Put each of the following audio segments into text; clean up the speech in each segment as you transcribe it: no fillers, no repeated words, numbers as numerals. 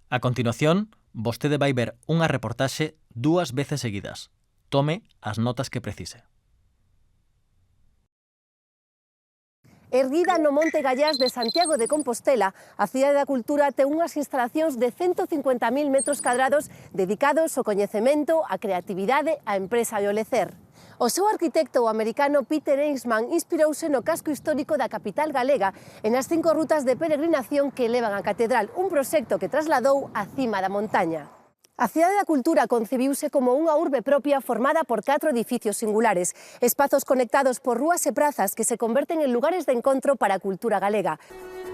A continuación, vostede vai ver unha reportaxe 2 veces seguidas. Tome as notas que precise. Erguida no Monte Gallás de Santiago de Compostela, a Cidade da Cultura ten unhas instalacións de 150.000 metros cadrados dedicados ao coñecemento, á creatividade, á empresa e ao lecer. O seu arquitecto, o americano Peter Eastman, inspirouse no casco histórico da capital galega e nas 5 rutas de peregrinación que levan á catedral, un proxecto que trasladou á cima da montaña. A Cidade da Cultura concibiuse como unha urbe propia formada por 4 edificios singulares, espazos conectados por rúas e prazas que se converten en lugares de encontro para a cultura galega.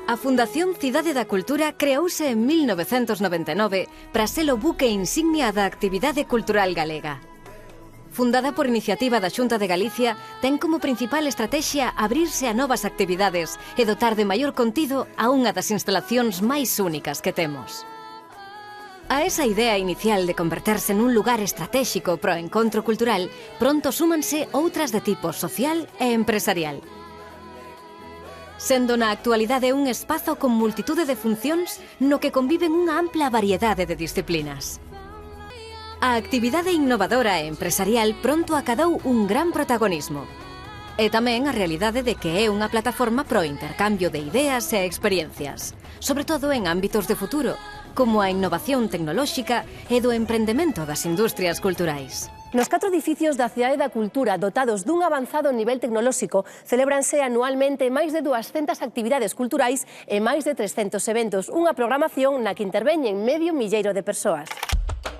A Fundación Cidade da Cultura creouse en 1999 para ser o buque insignia da actividade cultural galega. Fundada por iniciativa da Xunta de Galicia, ten como principal estrategia abrirse a novas actividades e dotar de maior contido a unha das instalacións máis únicas que temos. A esa idea inicial de converterse nun lugar estratéxico para o encontro cultural, pronto súmanse outras de tipo social e empresarial. Sendo na actualidade un espazo con multitude de funcións no que conviven unha ampla variedade de disciplinas. A actividade innovadora e empresarial pronto acadou un gran protagonismo. E tamén a realidade de que é unha plataforma para o intercambio de ideas e experiencias, sobre todo en ámbitos de futuro, como a innovación tecnolóxica e do emprendemento das industrias culturais. Nos 4 edificios da Cidade da Cultura, dotados dun avanzado nivel tecnolóxico, celébranse anualmente máis de 200 actividades culturais e máis de 300 eventos, unha programación na que interveñen 500.000 de persoas.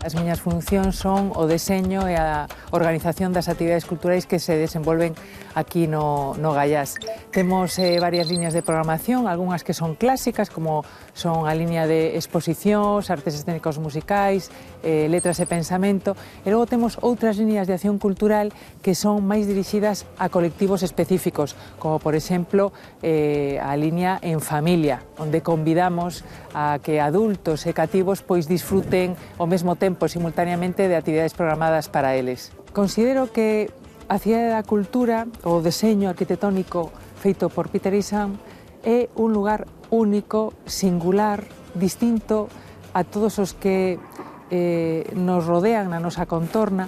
As miñas funcións son o deseño e a organización das actividades culturais que se desenvolven aquí no Gallás. Temos varias líneas de programación, algunhas que son clásicas, como son a línea de exposicións, artes escénicos musicais, letras e pensamento, e logo temos outras líneas de acción cultural que son máis dirixidas a colectivos específicos, como por exemplo a línea En Familia, onde convidamos a que adultos e cativos pois disfruten ao mesmo tempo simultaneamente de actividades programadas para eles. Considero que a Cidade da Cultura, o deseño arquitectónico feito por Peter Eastman, é un lugar único, singular, distinto a todos os que nos rodean na nosa contorna,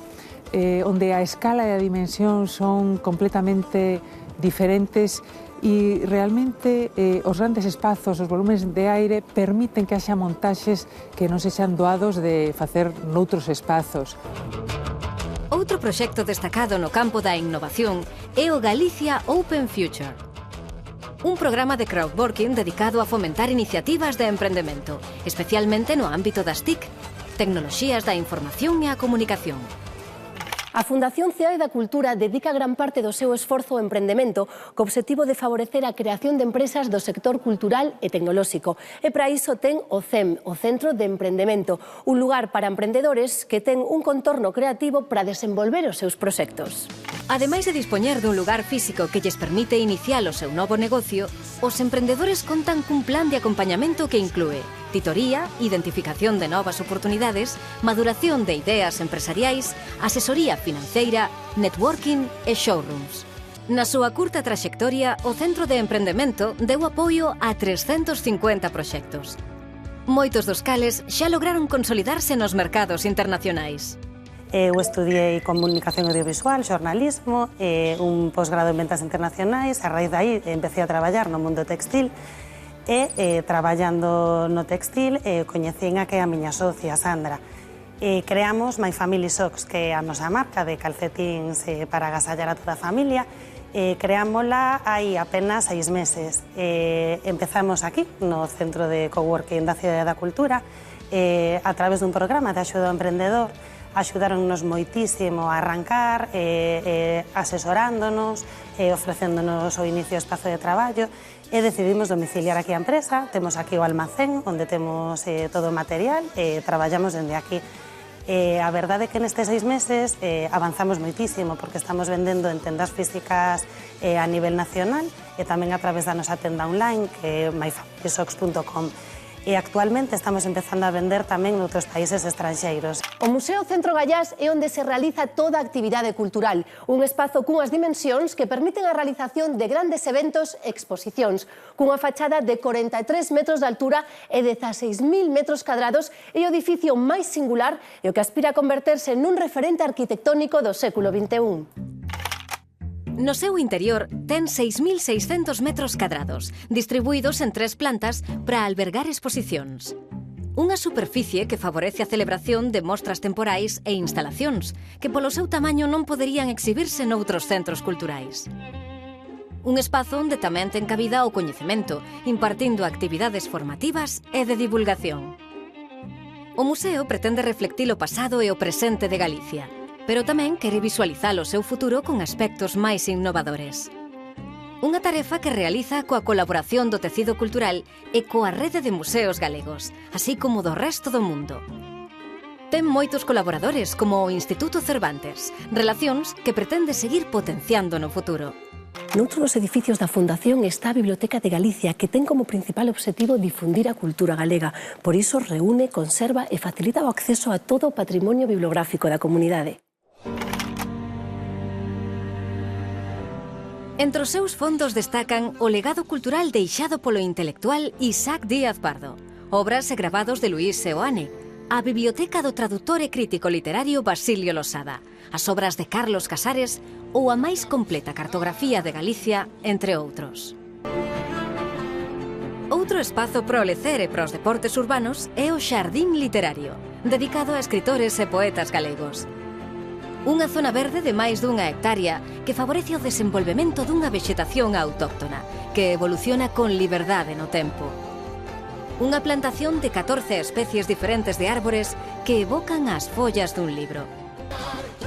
onde a escala e a dimensión son completamente diferentes e realmente os grandes espazos, os volumes de aire permiten que haxa montaxes que non sexan doados de facer noutros espazos. Outro proxecto destacado no campo da innovación é o Galicia Open Future, un programa de crowdworking dedicado a fomentar iniciativas de emprendemento, especialmente no ámbito das TIC, tecnoloxías da información e a comunicación. A Fundación Cidade da Cultura dedica gran parte do seu esforzo ao emprendemento co obxectivo de favorecer a creación de empresas do sector cultural e tecnolóxico. E para iso ten o CEM, o Centro de Emprendemento, un lugar para emprendedores que ten un contorno creativo para desenvolver os seus proxectos. Ademais de dispoñer dun lugar físico que lles permite iniciar o seu novo negocio, os emprendedores contan cun plan de acompañamento que inclúe titoría, identificación de novas oportunidades, maduración de ideas empresariais, asesoría financeira, networking e showrooms. Na súa curta traxectoria, o Centro de Emprendemento deu apoio a 350 proxectos, moitos dos cales xa lograron consolidarse nos mercados internacionais. Eu estudiei Comunicación Audiovisual, Xornalismo, un posgrado en Ventas Internacionais. A raíz de aí empecé a traballar no mundo textil e traballando no textil coñecín a que a miña socia, Sandra. Creamos My Family Socks, que é a nosa marca de calcetíns para agasallar a toda a familia. Creámola hai apenas 6 meses. Empezamos aquí, no Centro de Coworking da Cidade da Cultura, a través dun programa de axuda ao emprendedor. Axudáronnos moitísimo a arrancar, asesorándonos, ofrecéndonos o inicio do espazo de traballo, e decidimos domiciliar aquí a empresa. Temos aquí o almacén, onde temos todo o material, e traballamos dende aquí. A verdade é que nestes 6 meses avanzamos moitísimo, porque estamos vendendo en tendas físicas a nivel nacional e tamén a través da nosa tenda online, que é myfamilysocks.com. e actualmente estamos empezando a vender tamén noutros países estranxeiros. O Museo Centro Gallás é onde se realiza toda a actividade cultural, un espazo cunhas dimensións que permiten a realización de grandes eventos e exposicións, cunha fachada de 43 metros de altura e 16.000 metros cadrados e o edificio máis singular e o que aspira a converterse nun referente arquitectónico do século XXI. No seu interior ten 6.600 metros cadrados, distribuídos en 3 plantas para albergar exposicións. Unha superficie que favorece a celebración de mostras temporais e instalacións que polo seu tamaño non poderían exhibirse noutros centros culturais. Un espazo onde tamén ten cabida o coñecemento, impartindo actividades formativas e de divulgación. O museo pretende reflectir o pasado e o presente de Galicia, pero tamén quere visualizar o seu futuro con aspectos máis innovadores. Unha tarefa que realiza coa colaboración do tecido cultural e coa rede de museos galegos, así como do resto do mundo. Ten moitos colaboradores, como o Instituto Cervantes, relacións que pretende seguir potenciando no futuro. Noutro dos edificios da Fundación está a Biblioteca de Galicia, que ten como principal obxectivo difundir a cultura galega. Por iso reúne, conserva e facilita o acceso a todo o patrimonio bibliográfico da comunidade. Entre os seus fondos destacan o legado cultural deixado polo intelectual Isaac Díaz Pardo, obras e gravados de Luís Seoane, a Biblioteca do tradutor e crítico literario Basilio Losada, as obras de Carlos Casares ou a máis completa cartografía de Galicia, entre outros. Outro espazo para o lecer e para os deportes urbanos é o Xardín Literario, dedicado a escritores e poetas galegos. Unha zona verde de máis dunha hectárea que favorece o desenvolvemento dunha vexetación autóctona que evoluciona con liberdade no tempo. Unha plantación de 14 especies diferentes de árbores que evocan as follas dun libro.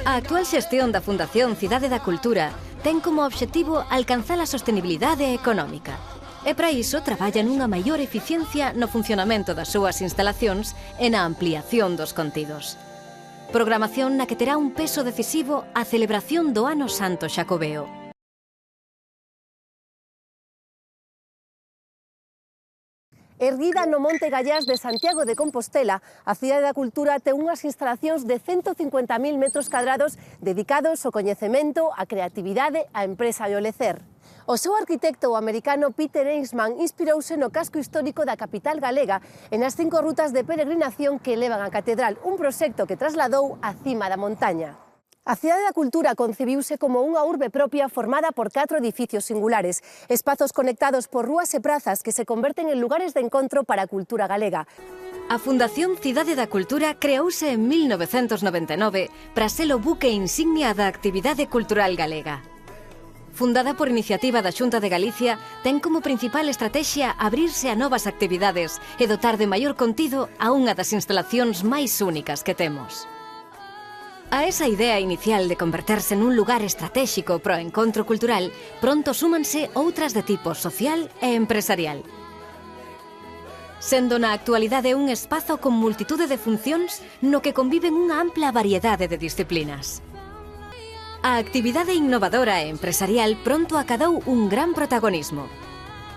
A actual xestión da Fundación Cidade da Cultura ten como obxectivo alcanzar a sostenibilidade económica. E para iso traballa nunha maior eficiencia no funcionamento das súas instalacións e na ampliación dos contidos. Programación na que terá un peso decisivo a celebración do Ano Santo Xacobeo. Erguida no Monte Gallás de Santiago de Compostela, a Cidade da Cultura ten unhas instalacións de 150.000 metros cadrados dedicados ao coñecemento, á creatividade, á empresa e ao lecer. O seu arquitecto, o americano Peter Eastman, inspirouse no casco histórico da capital galega e nas 5 rutas de peregrinación que levan á catedral, un proxecto que trasladou á cima da montaña. A Cidade da Cultura concibiuse como unha urbe propia formada por 4 edificios singulares, espazos conectados por rúas e prazas que se converten en lugares de encontro para a cultura galega. A Fundación Cidade da Cultura creouse en 1999 para ser o buque insignia da actividade cultural galega. Fundada por iniciativa da Xunta de Galicia, ten como principal estrategia abrirse a novas actividades e dotar de maior contido a unha das instalacións máis únicas que temos. A esa idea inicial de converterse nun lugar estratéxico para o encontro cultural, pronto súmanse outras de tipo social e empresarial. Sendo na actualidade un espazo con multitude de funcións no que conviven unha ampla variedade de disciplinas. A actividade innovadora e empresarial pronto acadou un gran protagonismo.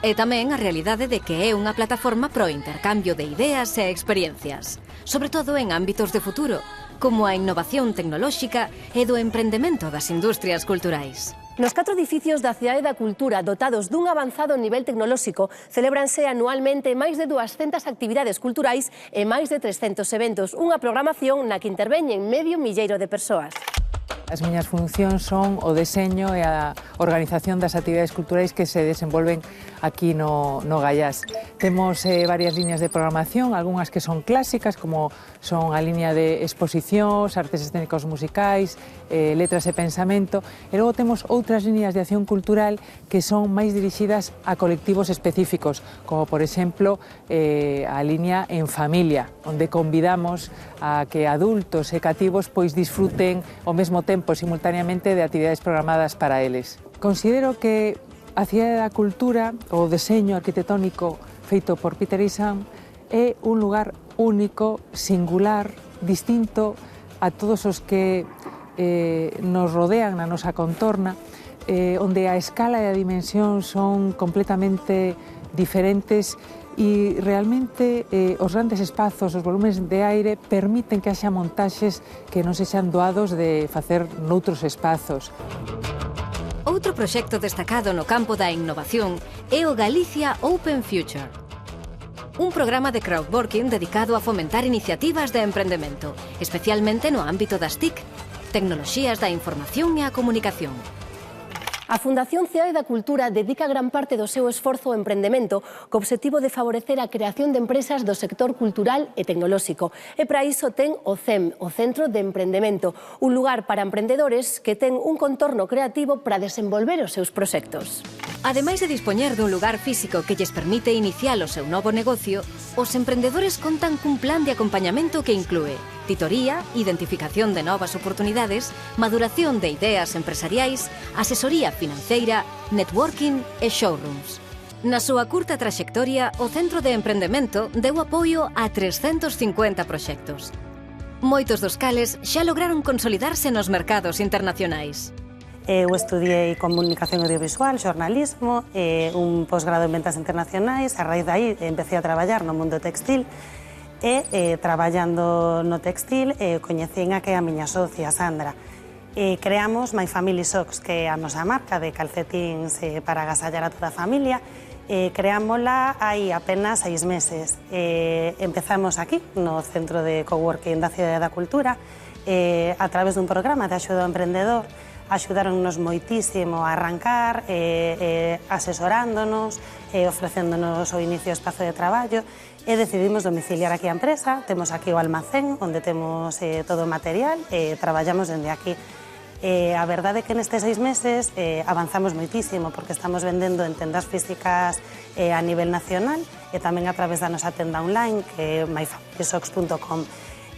E tamén a realidade de que é unha plataforma para o intercambio de ideas e experiencias, sobre todo en ámbitos de futuro, como a innovación tecnolóxica e do emprendemento das industrias culturais. Nos 4 edificios da Cidade da Cultura, dotados dun avanzado nivel tecnolóxico, celébranse anualmente máis de 200 actividades culturais e máis de 300 eventos, unha programación na que interveñen medio milleiro de persoas. As miñas funcións son o deseño e a organización das actividades culturais que se desenvolven aquí no Gallás. Temos varias liñas de programación, algunhas que son clásicas, como son a liña de exposicións, artes escénicos musicais, letras e pensamento, e logo temos outras liñas de acción cultural que son máis dirixidas a colectivos específicos, como por exemplo a liña En Familia, onde convidamos a que adultos e cativos pois disfruten ao mesmo tempo simultaneamente de actividades programadas para eles. Considero que a Cidade da Cultura, o deseño arquitectónico feito por Peter Eastman, é un lugar único, singular, distinto a todos os que nos rodean na nosa contorna, onde a escala e a dimensión son completamente diferentes e realmente os grandes espazos, os volumes de aire permiten que haxa montaxes que non sexan doados de facer noutros espazos. Outro proxecto destacado no campo da innovación é o Galicia Open Future, un programa de crowdworking dedicado a fomentar iniciativas de emprendemento, especialmente no ámbito das TIC, tecnoloxías da información e a comunicación. A Fundación Cidade da Cultura dedica gran parte do seu esforzo ao emprendemento co obxectivo de favorecer a creación de empresas do sector cultural e tecnolóxico. E para iso ten o CEM, o Centro de Emprendemento, un lugar para emprendedores que ten un contorno creativo para desenvolver os seus proxectos. Ademais de dispoñer dun lugar físico que lles permite iniciar o seu novo negocio, os emprendedores contan cun plan de acompañamento que inclúe titoría, identificación de novas oportunidades, maduración de ideas empresariais, asesoría financeira, networking e showrooms. Na súa curta traxectoria, o Centro de Emprendemento deu apoio a 350 proxectos. Moitos dos cales xa lograron consolidarse nos mercados internacionais. Eu estudiei Comunicación Audiovisual, Xornalismo, un posgrado en Ventas Internacionais. A raíz de aí empecé a traballar no mundo textil e traballando no textil coñecín a que é a miña socia, Sandra. Creamos My Family Socks, que é a nosa marca de calcetíns para agasallar a toda a familia. Creámola hai apenas 6 meses. Empezamos aquí, no Centro de Coworking da Cidade da Cultura, a través dun programa de axuda ao emprendedor. Axudáronnos moitísimo a arrancar, asesorándonos, ofrecéndonos o inicio do espazo de traballo, e decidimos domiciliar aquí a empresa. Temos aquí o almacén, onde temos todo o material, e traballamos dende aquí. A verdade é que nestes 6 meses avanzamos moitísimo, porque estamos vendendo en tendas físicas a nivel nacional e tamén a través da nosa tenda online, que é myfamilysocks.com.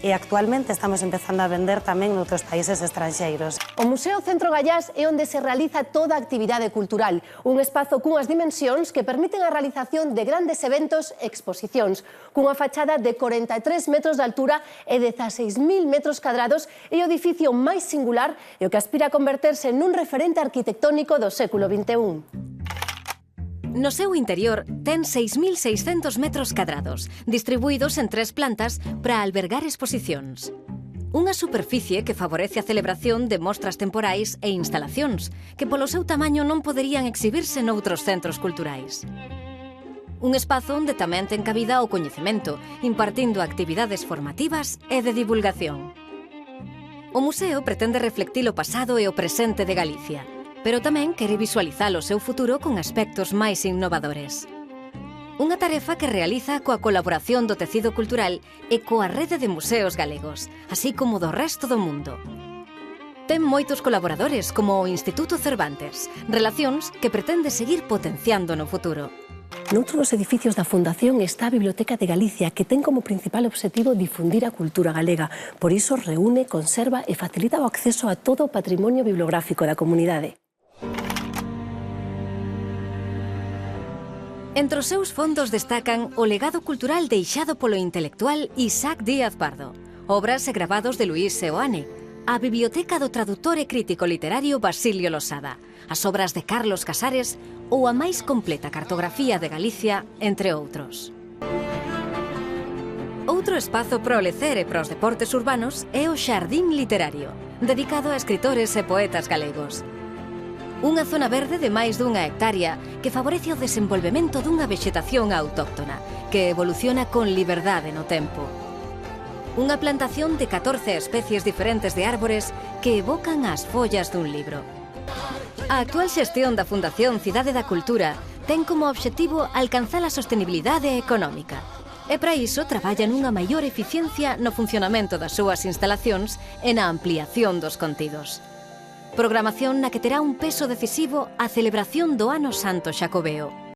E actualmente estamos empezando a vender tamén noutros países estranxeiros. O Museo Centro Gallás é onde se realiza toda a actividade cultural, un espazo cunhas dimensións que permiten a realización de grandes eventos e exposicións, cunha fachada de 43 metros de altura e 16.000 metros cadrados, é o edificio máis singular e o que aspira a converterse nun referente arquitectónico do século XXI. No seu interior ten 6.600 metros cadrados, distribuídos en 3 plantas para albergar exposicións. Unha superficie que favorece a celebración de mostras temporais e instalacións, que polo seu tamaño non poderían exhibirse noutros centros culturais. Un espazo onde tamén ten cabida o coñecemento, impartindo actividades formativas e de divulgación. O museo pretende reflectir o pasado e o presente de Galicia, pero tamén quere visualizar o seu futuro con aspectos máis innovadores. Unha tarefa que realiza coa colaboración do tecido cultural e coa rede de museos galegos, así como do resto do mundo. Ten moitos colaboradores, como o Instituto Cervantes, relacións que pretende seguir potenciando no futuro. Noutro dos edificios da Fundación está a Biblioteca de Galicia, que ten como principal obxectivo difundir a cultura galega. Por iso reúne, conserva e facilita o acceso a todo o patrimonio bibliográfico da comunidade. Entre os seus fondos destacan o legado cultural deixado polo intelectual Isaac Díaz Pardo, obras e gravados de Luís Seoane, a Biblioteca do tradutor e crítico literario Basilio Losada, as obras de Carlos Casares ou a máis completa cartografía de Galicia, entre outros. Outro espazo pro lecer e pros deportes urbanos é o Xardín Literario, dedicado a escritores e poetas galegos. Unha zona verde de máis dunha hectárea que favorece o desenvolvemento dunha vexetación autóctona que evoluciona con liberdade no tempo. Unha plantación de 14 especies diferentes de árbores que evocan as follas dun libro. A actual xestión da Fundación Cidade da Cultura ten como obxectivo alcanzar a sostenibilidade económica e para iso traballa nunha maior eficiencia no funcionamento das súas instalacións e na ampliación dos contidos. Programación na que terá un peso decisivo a celebración do Ano Santo Xacobeo.